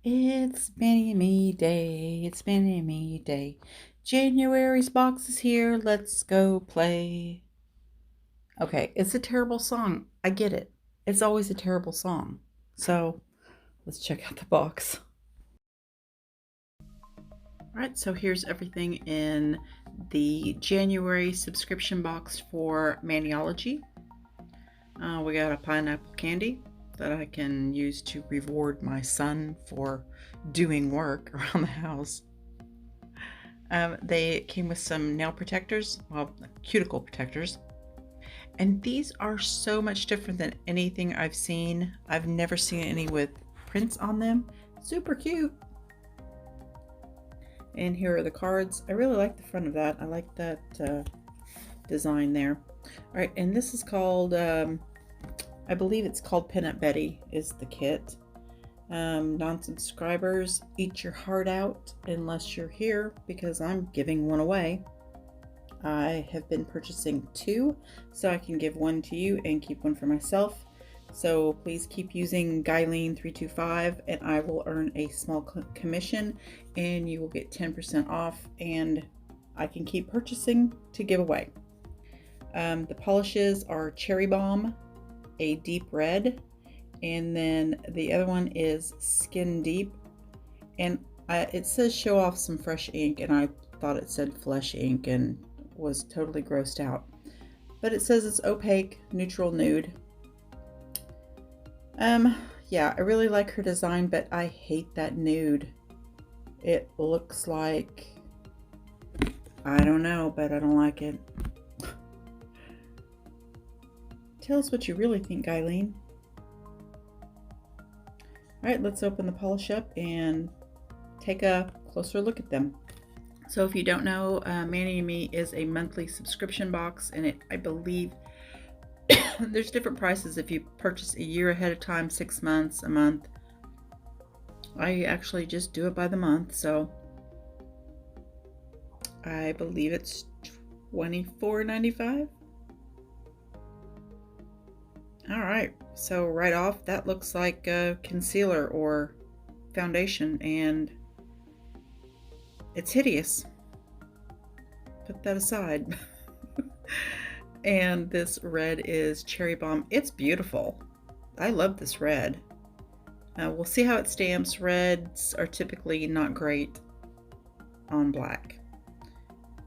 It's Mini Me Day. It's Mini Me Day. January's box is here. Let's go play. Okay, it's a terrible song. I get it. It's always a terrible song. So let's check out the box. All right, so here's everything in the January subscription box for Maniology. We got a pineapple candy that I can use to reward my son for doing work around the house. They came with some nail protectors, well, cuticle protectors. And these are so much different than anything I've seen. I've never seen any with prints on them. Super cute. And here are the cards. I really like the front of that. I like that design there. All right, and this is called, I believe it's called Pinup Betty is the kit. Non-subscribers, eat your heart out unless you're here because I'm giving one away. I have been purchasing 2 so I can give 1 to you and keep 1 for myself. So please keep using Guyleen325 and I will earn a small commission and you will get 10% off and I can keep purchasing to give away. The polishes are Cherry Bomb, a deep red, and then the other one is Skin Deep, and it says show off some fresh ink and I thought it said flesh ink and was totally grossed out, but it says it's opaque neutral nude. Yeah, I really like her design, but I hate that nude. It looks like, I don't know, but I don't like it. Tell us what you really think, Guyleen. All right, let's open the polish up and take a closer look at them. So if you don't know, Mani and Me is a monthly subscription box, and I believe there's different prices if you purchase a year ahead of time, 6 months, a month. I actually just do it by the month, so I believe it's $24.95. All right, so right off, that looks like a concealer or foundation, and it's hideous. Put that aside. And this red is Cherry Bomb. It's beautiful. I love this red. We'll see how it stamps. Reds are typically not great on black.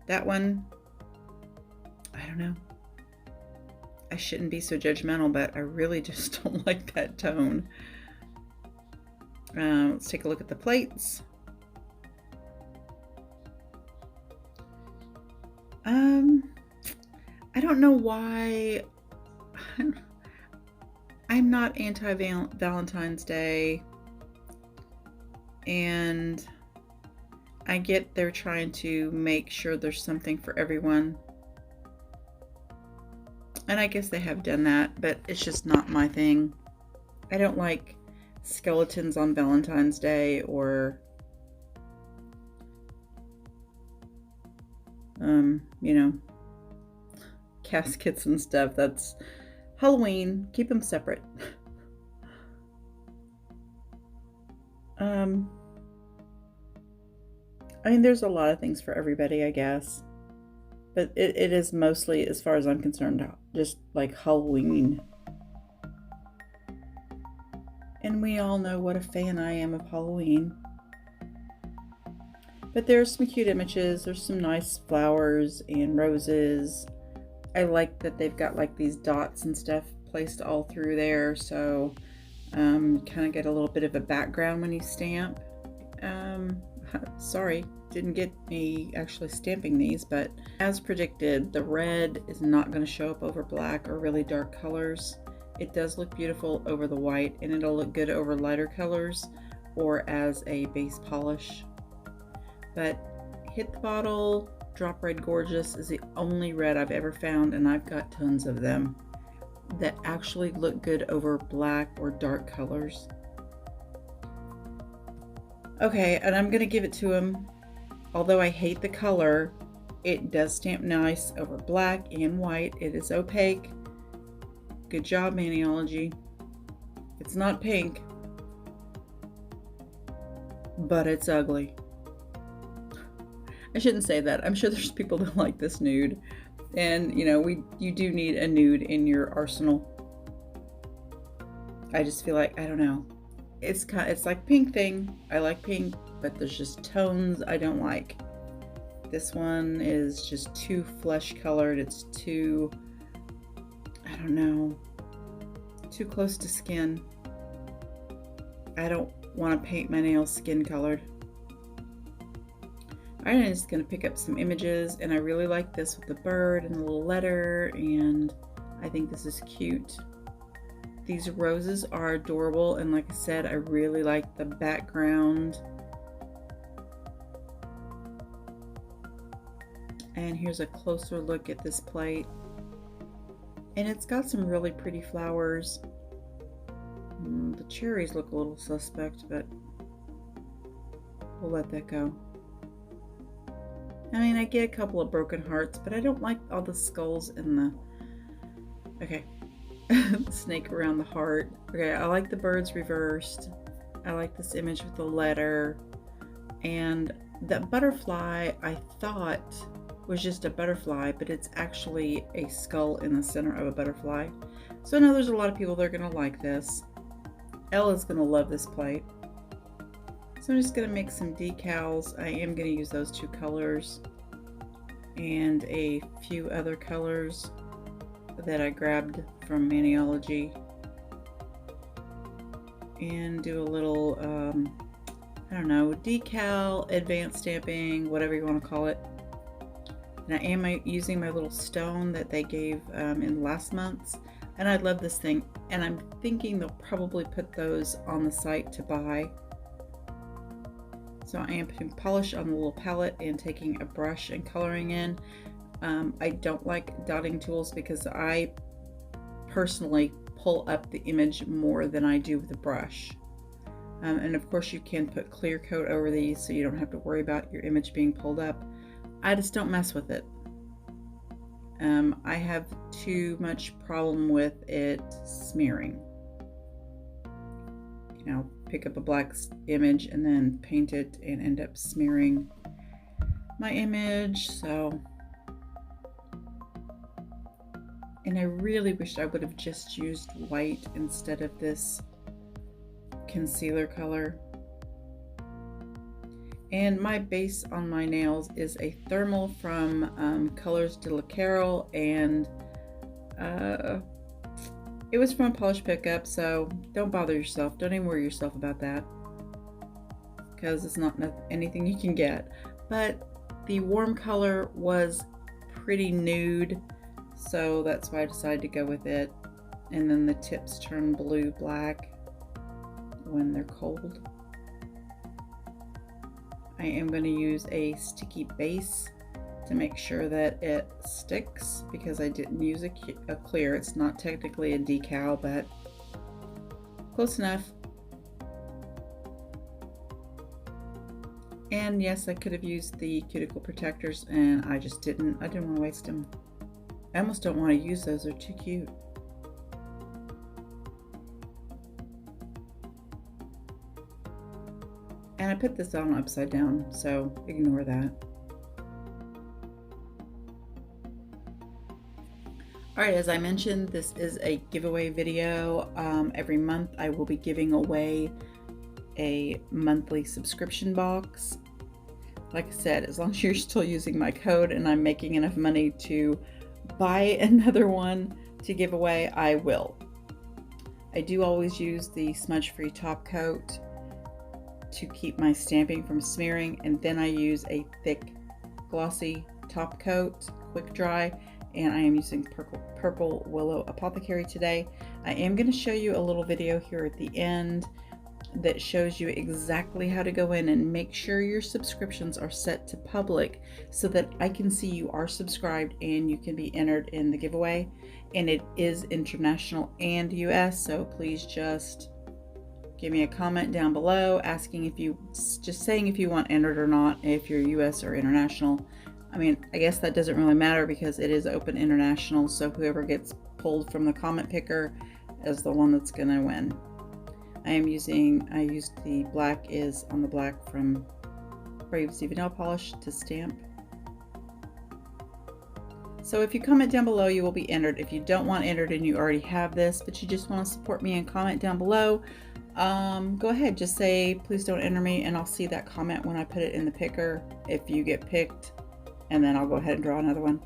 That one, I don't know. I shouldn't be so judgmental, but I really just don't like that tone. Let's take a look at the plates. I don't know why I'm not anti-Valentine's Day, and I get they're trying to make sure there's something for everyone. And I guess they have done that, but it's just not my thing. I don't like skeletons on Valentine's Day or, you know, caskets and stuff. That's Halloween. Keep them separate. I mean, there's a lot of things for everybody, I guess. But it is mostly, as far as I'm concerned, just like Halloween. And we all know what a fan I am of Halloween. But there's some cute images. There's some nice flowers and roses. I like that they've got like these dots and stuff placed all through there. So kind of get a little bit of a background when you stamp. Sorry, didn't get me actually stamping these, but as predicted, the red is not going to show up over black or really dark colors. It does look beautiful over the white, and it'll look good over lighter colors or as a base polish. But Hit the Bottle Drop Red Gorgeous is the only red I've ever found, and I've got tons of them, that actually look good over black or dark colors. Okay, and I'm going to give it to him. Although I hate the color, it does stamp nice over black and white. It is opaque. Good job, Maniology. It's not pink. but it's ugly. I shouldn't say that. I'm sure there's people that like this nude, and you know, you do need a nude in your arsenal. I just feel like, I don't know, it's like pink thing. I like pink, but there's just tones I don't like. This one is just too flesh colored. It's too, I don't know, too close to skin. I don't want to paint my nails skin colored. I'm just going to pick up some images, and I really like this with the bird and the little letter, and I think this is cute. These roses are adorable, and like I said, I really like the background. And here's a closer look at this plate. And it's got some really pretty flowers. The cherries look a little suspect, but we'll let that go. I mean, I get a couple of broken hearts, but I don't like all the skulls and the... Okay. The snake around the heart. Okay, I like the birds reversed. I like this image with the letter. And that butterfly, I thought was just a butterfly, but it's actually a skull in the center of a butterfly. So I know there's a lot of people that are going to like this. Ella's going to love this plate. So I'm just going to make some decals. I am going to use those two colors and a few other colors that I grabbed from Maniology, and do a little, I don't know, decal, advanced stamping, whatever you want to call it. And I am using my little stone that they gave in last month's, and I love this thing, and I'm thinking they'll probably put those on the site to buy. So I am putting polish on the little palette and taking a brush and coloring in. I don't like dotting tools because I personally pull up the image more than I do with a brush. And of course you can put clear coat over these so you don't have to worry about your image being pulled up. I just don't mess with it. I have too much problem with it smearing. You know, pick up a black image and then paint it and end up smearing my image. So, and I really wish I would have just used white instead of this concealer color. And my base on my nails is a thermal from Colors de la Carol, and it was from a polish pickup, so don't bother yourself. Don't even worry yourself about that, because it's not anything you can get. But the warm color was pretty nude, so that's why I decided to go with it. And then the tips turn blue-black when they're cold. I am going to use a sticky base to make sure that it sticks, because I didn't use a clear. It's not technically a decal, but close enough. And yes, I could have used the cuticle protectors, and I just didn't. I didn't want to waste them. I almost don't want to use those. They're too cute. And I put this on upside down, so ignore that. Alright, as I mentioned, this is a giveaway video. Every month I will be giving away a monthly subscription box. Like I said, as long as you're still using my code and I'm making enough money to buy another one to give away, I will. I do always use the smudge-free top coat to keep my stamping from smearing, and then I use a thick glossy top coat, quick dry, and I am using purple Willow Apothecary today. I am going to show you a little video here at the end that shows you exactly how to go in and make sure your subscriptions are set to public so that I can see you are subscribed and you can be entered in the giveaway. And it is international and US, so please just give me a comment down below asking if you, just saying if you want entered or not, if you're US or international. I mean, I guess that doesn't really matter because it is open international, so whoever gets pulled from the comment picker is the one that's gonna win. I used the black is on the black from Brave's Diva nail polish to stamp. So if you comment down below, you will be entered. If you don't want entered and you already have this, but you just want to support me and comment down below, go ahead, just say, please don't enter me, and I'll see that comment when I put it in the picker if you get picked, and then I'll go ahead and draw another one.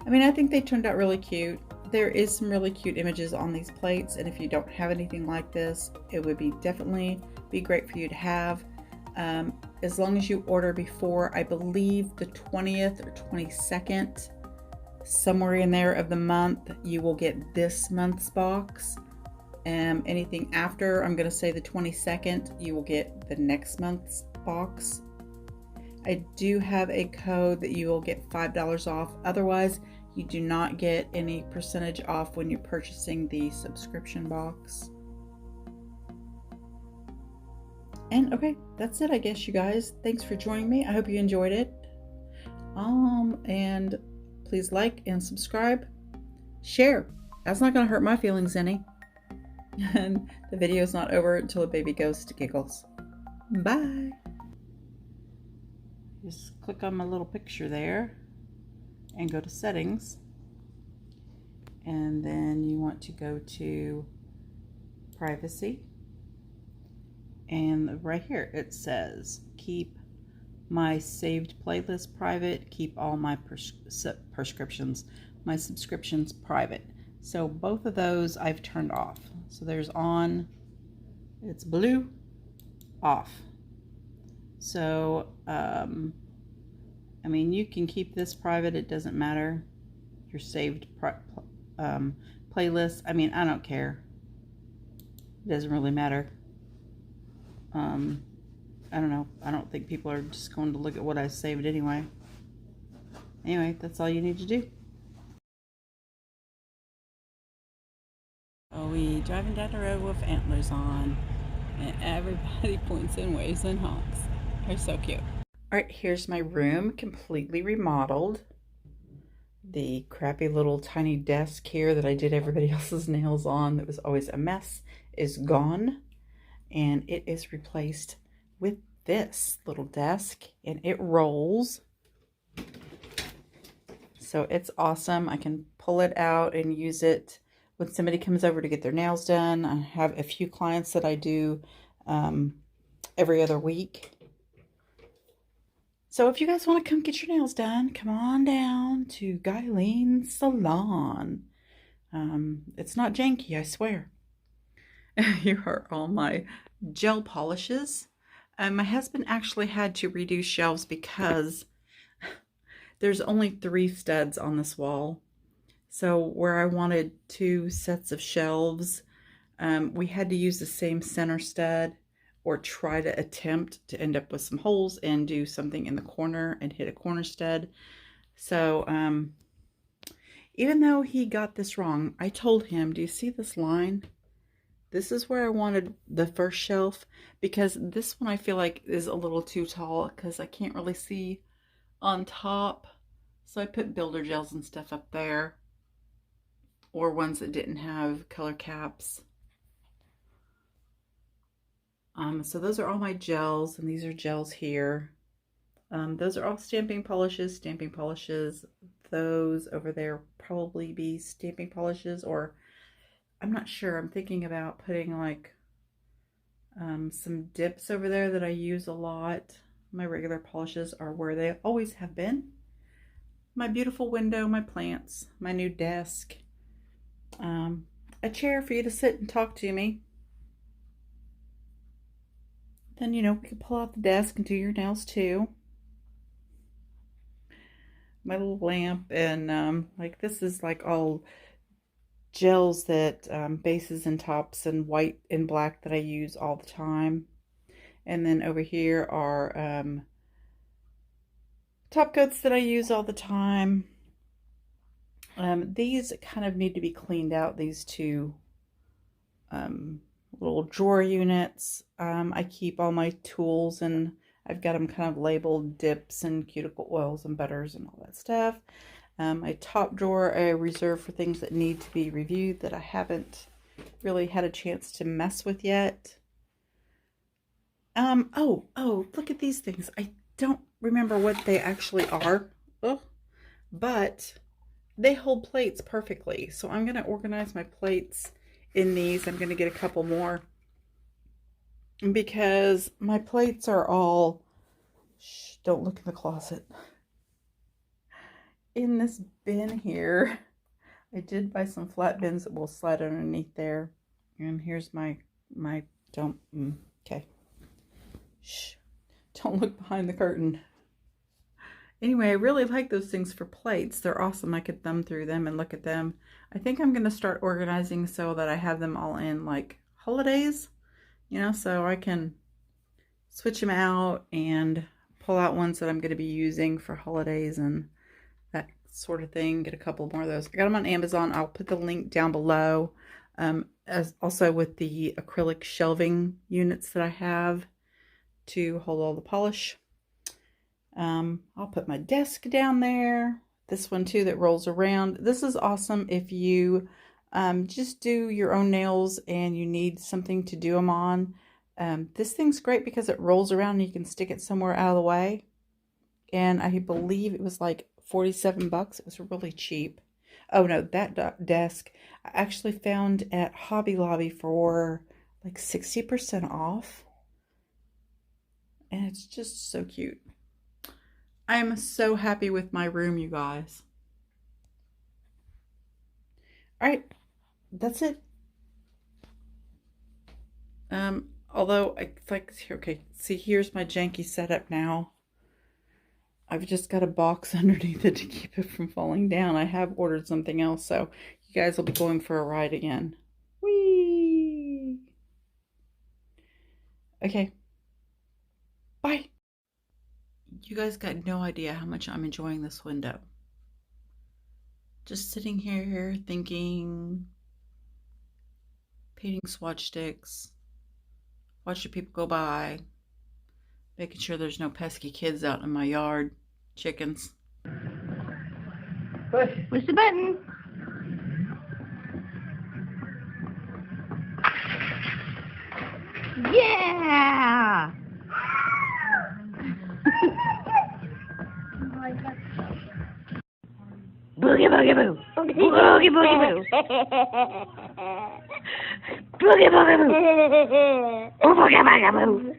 I mean, I think they turned out really cute. There is some really cute images on these plates, and if you don't have anything like this, it would definitely be great for you to have. As long as you order before, I believe, the 20th or 22nd, somewhere in there of the month, you will get this month's box. Anything after, I'm going to say the 22nd, you will get the next month's box. I do have a code that you will get $5 off. Otherwise, you do not get any percentage off when you're purchasing the subscription box. And okay, that's it, I guess, you guys. Thanks for joining me. I hope you enjoyed it. And please like and subscribe. Share. That's not going to hurt my feelings any. And the video is not over until a baby goes to giggles. Bye. Just click on my little picture there and go to settings. And then you want to go to privacy. And right here it says keep my saved playlist private, keep all my my subscriptions private. So both of those I've turned off. So there's on, it's blue, off. So I mean, you can keep this private, it doesn't matter. Your saved playlist, I mean, I don't care. It doesn't really matter. I don't know. I don't think people are just going to look at what I saved anyway. Anyway, that's all you need to do. Oh, we driving down the road with antlers on, and everybody points and waves and honks. They're so cute. All right, here's my room completely remodeled. The crappy little tiny desk here that I did everybody else's nails on that was always a mess is gone. And it is replaced with this little desk, and it rolls. So it's awesome. I can pull it out and use it when somebody comes over to get their nails done. I have a few clients that I do every other week. So if you guys want to come get your nails done, come on down to Guylene's Salon. It's not janky, I swear. Here are all my gel polishes. My husband actually had to redo shelves because there's only 3 studs on this wall. So where I wanted 2 sets of shelves, we had to use the same center stud or try to attempt to end up with some holes and do something in the corner and hit a corner stud. So even though he got this wrong, I told him, do you see this line? This is where I wanted the first shelf, because this one I feel like is a little too tall because I can't really see on top. So I put builder gels and stuff up there, or ones that didn't have color caps. So those are all my gels, and these are gels here. Those are all stamping polishes. Those over there probably be stamping polishes, or I'm not sure. I'm thinking about putting like some dips over there that I use a lot. My regular polishes are where they always have been. My beautiful window, my plants, my new desk, a chair for you to sit and talk to me. Then, you know, we can pull out the desk and do your nails too. My little lamp, and like this is like all gels that bases and tops and white and black that I use all the time. And then over here are top coats that I use all the time. These kind of need to be cleaned out, these 2 little drawer units. I keep all my tools, and I've got them kind of labeled dips and cuticle oils and butters and all that stuff. My top drawer I reserve for things that need to be reviewed that I haven't really had a chance to mess with yet. Oh, look at these things. I don't remember what they actually are. Oh, but they hold plates perfectly. So I'm going to organize my plates in these. I'm going to get a couple more because my plates are all, shh, don't look in the closet, in this bin here. I did buy some flat bins that will slide underneath there. And here's my don't, okay. Shh, don't look behind the curtain. Anyway, I really like those things for plates. They're awesome. I could thumb through them and look at them. I think I'm going to start organizing so that I have them all in like holidays, you know, so I can switch them out and pull out ones that I'm going to be using for holidays and that sort of thing. Get a couple more of those. I got them on Amazon. I'll put the link down below. As also with the acrylic shelving units that I have to hold all the polish. I'll put my desk down there. This one too that rolls around. This is awesome if you just do your own nails and you need something to do them on. This thing's great because it rolls around and you can stick it somewhere out of the way. And I believe it was like 47 bucks. It was really cheap. Oh no, that desk I actually found at Hobby Lobby for like 60% off. And it's just so cute. I'm so happy with my room, you guys. All right, that's it. Although I like, okay, see, here's my janky setup now. I've just got a box underneath it to keep it from falling down. I have ordered something else, so you guys will be going for a ride again. Whee! Okay. Bye. You guys got no idea how much I'm enjoying this window. Just sitting here thinking, painting swatch sticks, watching people go by, making sure there's no pesky kids out in my yard. Chickens. Push. Push the button. Yeah! Boogie boogie boo. Boogie boogie boo. Boogie boogie boo. Boogie boogie boo.